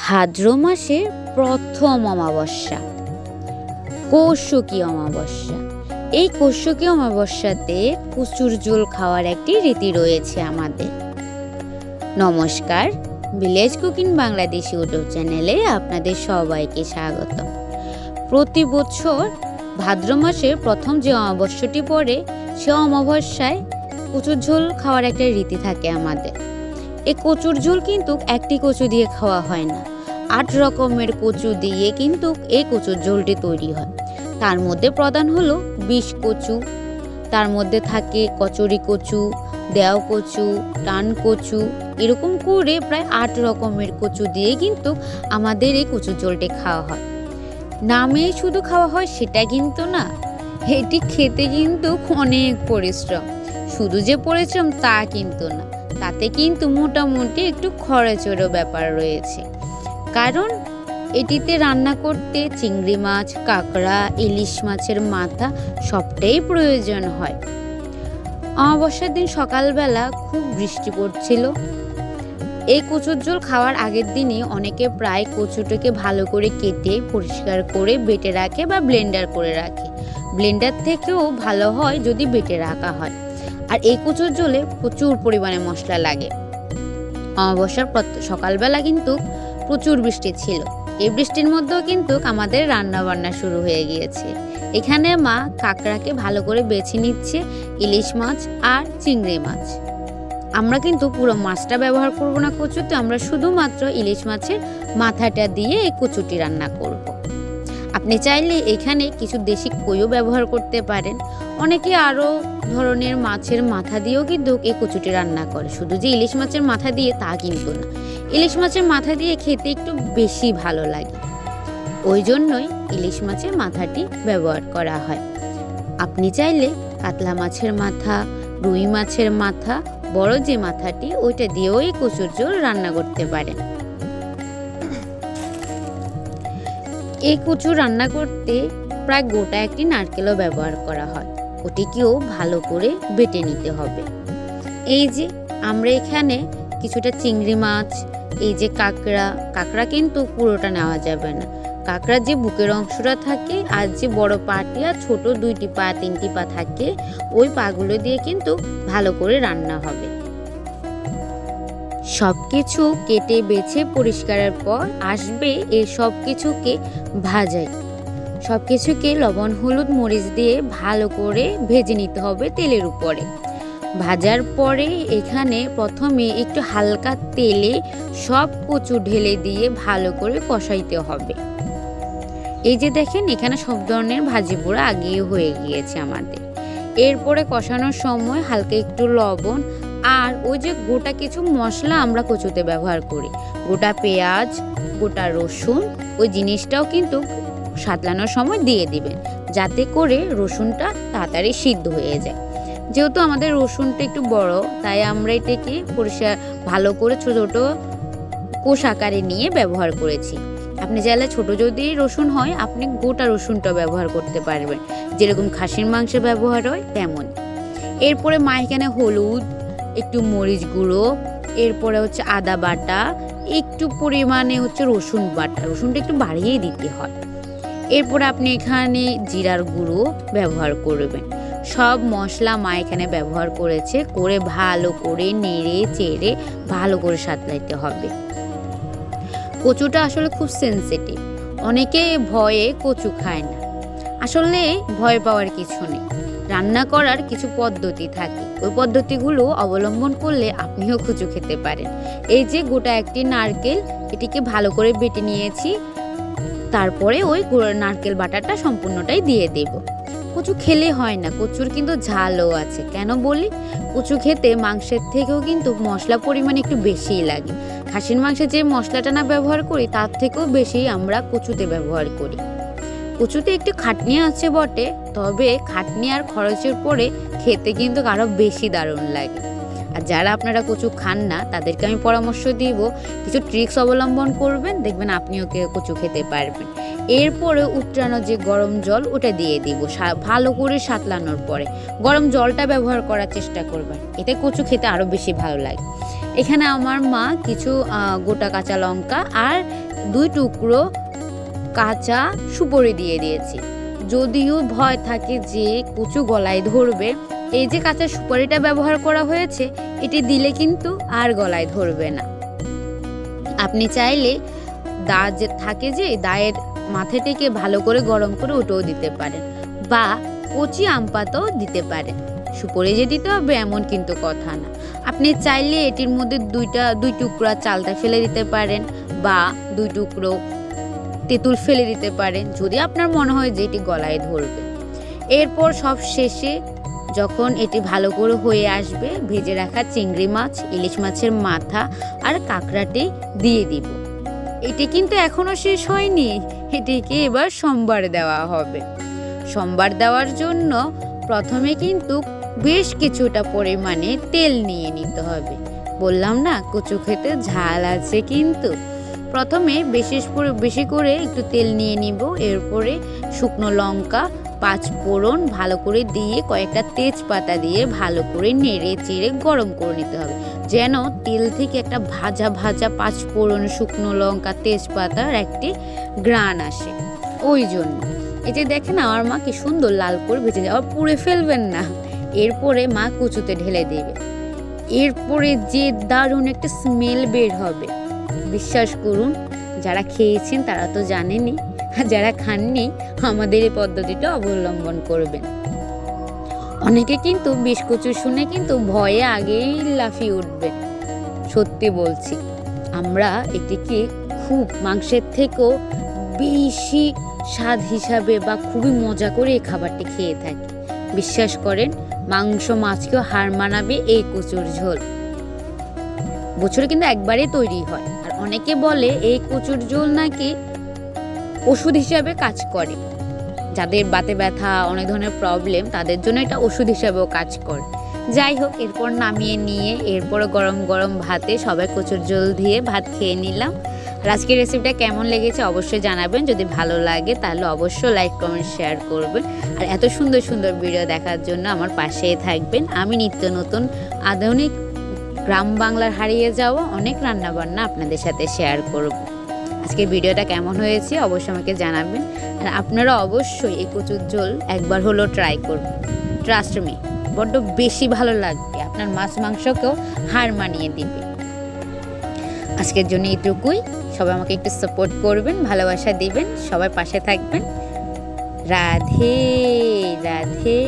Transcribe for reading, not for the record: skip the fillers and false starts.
ভাদ্র মাসের প্রথম অমাবস্যা, কৌশিকী অমাবস্যা। এই কৌশিকী অমাবস্যাতে কচুর ঝোল খাওয়ার একটি রীতি রয়েছে আমাদের। নমস্কার, ভিলেজ কুকিং বাংলাদেশ ইউটিউব চ্যানেলে আপনাদের সবাইকে স্বাগত। প্রতি বছর ভাদ্র মাসের প্রথম যে অমাবস্যাটি পড়ে, সে অমাবস্যায় কচুর ঝোল খাওয়ার একটা রীতি থাকে আমাদের। এই কচুর ঝোল কিন্তু একটি কচু দিয়ে খাওয়া হয় না, 8 রকমের কচু দিয়ে কিন্তু এই কচুর ঝোলটি তৈরি হয়। তার মধ্যে প্রধান হলো বিষ কচু, তার মধ্যে থাকে কচুরি কচু, দেও কচু, টান কচু, এরকম করে প্রায় 8 রকমের কচু দিয়ে কিন্তু আমাদের এই কচুর ঝোলটি খাওয়া হয়। নামে শুধু খাওয়া হয় সেটা কিন্তু না, এটি খেতে কিন্তু অনেক পরিশ্রম। শুধু যে পরিশ্রম তা কিন্তু না, তাতে কিন্তু মোটামুটি একটু খরচেরও ব্যাপার রয়েছে। কারণ এটিতে রান্না করতে চিংড়ি মাছ, কাঁকড়া, ইলিশ মাছের মাথা সবটাই প্রয়োজন হয়। অমাবস্যার দিন সকালবেলা খুব বৃষ্টি পড়ছিল। এই কচুর ঝোল খাওয়ার আগের দিনই অনেকে প্রায় কচুটাকে ভালো করে কেটে পরিষ্কার করে বেটে রাখে বা ব্লেন্ডার করে রাখে। ব্লেন্ডার থেকেও ভালো হয় যদি বেটে রাখা হয়। আর এই কচুর ঝোলে প্রচুর পরিমাণে মশলা লাগে। অমাবস্যার সকালবেলা কিন্তু প্রচুর বৃষ্টি ছিল। এই বৃষ্টির মধ্যেও কিন্তু আমাদের রান্না বান্না শুরু হয়ে গিয়েছে। এখানে মা কাঁকড়াকে ভালো করে বেছে নিচ্ছে, ইলিশ মাছ আর চিংড়ি মাছ। আমরা কিন্তু পুরো মাছটা ব্যবহার করব না কচুতে, আমরা শুধুমাত্র ইলিশ মাছের মাথাটা দিয়ে এই কচুটি রান্না করব। আপনি চাইলে এখানে কিছু দেশি কইও ব্যবহার করতে পারেন। অনেকে আরও ধরনের মাছের মাথা দিয়েও কিন্তু এই কচুটি রান্না করে। শুধু যে ইলিশ মাছের মাথা দিয়ে তা কিন্তু না, ইলিশ মাছের মাথা দিয়ে খেতে একটু বেশি ভালো লাগে, ওই জন্যই ইলিশ মাছের মাথাটি ব্যবহার করা হয়। আপনি চাইলে কাতলা মাছের মাথা, রুই মাছের মাথা, বড় যে মাথাটি ওইটা দিয়েও এই কচুর ঝোল রান্না করতে পারেন। এই কচু রান্না করতে প্রায় গোটা একটি নারকেলও ব্যবহার করা হয়। ওটিকেও ভালো করে বেটে নিতে হবে। এই যে আমরা এখানে কিছুটা চিংড়ি মাছ, এই যে কাঁকড়া কিন্তু পুরোটা নেওয়া যাবে না। কাঁকড়ার যে বুকের অংশটা থাকে আর যে বড় পাটি আর ছোট 2টি পা 3টি পা থাকে, ওই পাগুলো দিয়ে কিন্তু ভালো করে রান্না হবে। সব কিছু কেটে বেছে পরিষ্কারের পর আসবে এই সব কিছুকে ভাজাই। সব কিছুকে লবণ, হলুদ, মরিচ দিয়ে ভালো করে ভেজে নিতে হবে তেলের উপরে। ভাজার পরে এখানে প্রথমে একটু হালকা তেলে সব কচু ঢেলে দিয়ে ভালো করে কষাইতে হবে। এই যে দেখেন, এখানে সব ধরনের ভাজি পোড়া আগেই হয়ে গিয়েছে আমাদের। এরপরে কষানোর সময় হালকা একটু লবণ আর ওই যে গোটা কিছু মশলা আমরা কচুতে ব্যবহার করি, গোটা পেঁয়াজ, গোটা রসুন, ওই জিনিসটাও কিন্তু সাতলানোর সময় দিয়ে দিবেন, যাতে করে রসুনটা তাড়াতাড়ি সিদ্ধ হয়ে যায়। যেহেতু আমাদের রসুনটা একটু বড়, তাই আমরা এটাকে পরিষ্কার ভালো করে ছোট ছোট কোষ আকারে নিয়ে ব্যবহার করেছি। আপনি চাইলে ছোট যদি রসুন হয়, আপনি গোটা রসুনটা ব্যবহার করতে পারবেন, যেরকম খাসির মাংসে ব্যবহার হয় তেমন। এরপরে মা এখানে হলুদ, একটু মরিচ গুঁড়ো, এরপরে হচ্ছে আদা বাটা, একটু পরিমাণে হচ্ছে রসুন বাটা, রসুনটা একটু বাড়িয়েই দিতে হয়। এরপরে আপনি এখানে জিরার গুঁড়ো ব্যবহার করবেন। সব মশলা মা এখানে ব্যবহার করেছে, করে ভালো করে নেড়ে চেড়ে ভালো করে সাতলাইতে হবে। কচুটা আসলে খুব সেনসিটিভ, অনেকে ভয়ে কচু খায় না। আসলে ভয় পাওয়ার কিছু নেই, রান্না করার কিছু পদ্ধতি থাকে, ওই পদ্ধতিগুলো অবলম্বন করলে আপনিও কচু খেতে পারেন। এই যে গোটা একটি নারকেল, এটিকে ভালো করে বেটে নিয়েছি, তারপরে ওই নারকেল বাটাটা সম্পূর্ণটাই দিয়ে দেব। কচু খেলে হয় না, কচুর কিন্তু ঝালও আছে। কেন বলি, কচু খেতে মাংসের থেকেও কিন্তু মশলা পরিমাণ একটু বেশিই লাগে। খাসির মাংসে যে মশলাটা না ব্যবহার করি, তার থেকেও বেশি আমরা কচুতে ব্যবহার করি। কচুতে একটু খাটনি আছে বটে, তবে খাটনি আর খরচের পরে খেতে কিন্তু আরো বেশি দারুণ লাগে। আর যারা আপনারা কচু খান না, তাদেরকে আমি পরামর্শ দিব কিছু ট্রিক্স অবলম্বন করবেন, দেখবেন আপনিও কচু খেতে পারবেন। এরপরে উতরানো যে গরম জল ওটা দিয়ে দিব, ভালো করে সাতলানোর পরে গরম জলটা ব্যবহার করার চেষ্টা করবেন, এতে কচু খেতে আরো বেশি ভালো লাগে। এখানে আমার মা কিছু গোটা কাঁচা লঙ্কা আর 2 টুকরো কাঁচা সুপারি দিয়ে দিয়েছি। যদিও ভয় থাকে যে কচু গলায় ধরবে, এই যে কাঁচা সুপারিটা ব্যবহার করা হয়েছে এটি দিলে কিন্তু আর গলায় ধরবে না। আপনি চাইলে দা যে থাকে যে দায়ের মাথাটিকে ভালো করে গরম করে ওটাও দিতে পারেন, বা কচি আম পাতাও দিতে পারেন। সুপারি যে দিতে হবে এমন কিন্তু কথা না। আপনি চাইলে এটির মধ্যে 2 টুকরা চালতা ফেলে দিতে পারেন, বা 2 টুকরো তেঁতুল ফেলে দিতে পারেন, যদি আপনার মনে হয় যে এটি গলায় ধরবে। এরপর সব শেষে যখন এটি ভালো করে হয়ে আসবে, ভেজে রাখা চিংড়ি মাছ, ইলিশ মাছের মাথা আর কাঁকড়াটি দিয়ে দিব। এটি কিন্তু এখনো শেষ হয়নি, এটিকে এবার সম্বার দেওয়া হবে। সম্বার দেওয়ার জন্য প্রথমে কিন্তু বেশ কিছুটা পরিমাণে তেল নিয়ে নিতে হবে। বললাম না কচু খেতে ঝাল আছে, কিন্তু প্রথমে বেশি করে একটু তেল নিয়ে নিব। এরপরে শুকনো লঙ্কা, 5 ফোড়ন ভালো করে দিয়ে কয়েকটা তেজপাতা দিয়ে ভালো করে নেড়ে চেড়ে গরম করে নিতে হবে, যেন তেল থেকে একটা ভাজা ভাজা 5 ফোড়ন, শুকনো লঙ্কা, তেজপাতার একটি ঘ্রাণ আসে। ওই জন্য এই যে দেখেন আমার মা কি সুন্দর লাল করে ভেজে যাওয়া, পুড়ে ফেলবেন না। এরপরে মা কচুতে ঢেলে দেবে। এরপরে যে দারুণ একটা স্মেল বের হবে, বিশ্বাস করুন যারা খেয়েছেন তারা তো জানেনই, আর যারা খাননি আমাদের এই পদ্ধতিটা অবলম্বন করবেন। অনেকে কিন্তু বিষ কচু শুনে কিন্তু ভয়ে আগেই লাফিয়ে উঠবে। সত্যি বলছি, আমরা এটিকে খুব মাংসের থেকেও বেশি স্বাদ হিসাবে বা খুবই মজা করে এই খাবারটি খেয়ে থাকি। বিশ্বাস করেন মাংস মাছকেও হার মানাবে এই কচুর ঝোল। বছরে কিন্তু একবারে তৈরি হয়, আর অনেকে বলে এই কচুর ঝোল নাকি ওষুধ হিসাবে কাজ করে। যাদের বাতে ব্যথা, অনেক ধরনের প্রবলেম, তাদের জন্য এটা ওষুধ হিসাবেও কাজ করে। যাই হোক, এরপর নামিয়ে নিয়ে এরপর গরম গরম ভাতে সবাই কচুর ঝোল দিয়ে ভাত খেয়ে নিলাম। আর আজকের রেসিপিটা কেমন লেগেছে অবশ্যই জানাবেন। যদি ভালো লাগে তাহলে অবশ্যই লাইক, কমেন্ট, শেয়ার করবেন। আর এত সুন্দর সুন্দর ভিডিও দেখার জন্য আমার পাশেই থাকবেন। আমি নিত্য নতুন আধুনিক গ্রাম বাংলার হারিয়ে যাওয়া অনেক রান্নাবান্না আপনাদের সাথে শেয়ার করব। আজকের ভিডিওটা কেমন হয়েছে অবশ্যই আমাকে জানাবেন। আর আপনারা অবশ্যই এই কচুর ঝোল একবার হলো ট্রাই করবেন। ট্রাস্ট মি, বড্ড বেশি ভালো লাগবে, আপনার মাছ মাংসকেও হার মানিয়ে দিবে। আজকের জন্য এইটুকুই। সবাই আমাকে একটু সাপোর্ট করবেন, ভালোবাসা দিবেন, সবাই পাশে থাকবেন। রাধে রাধে।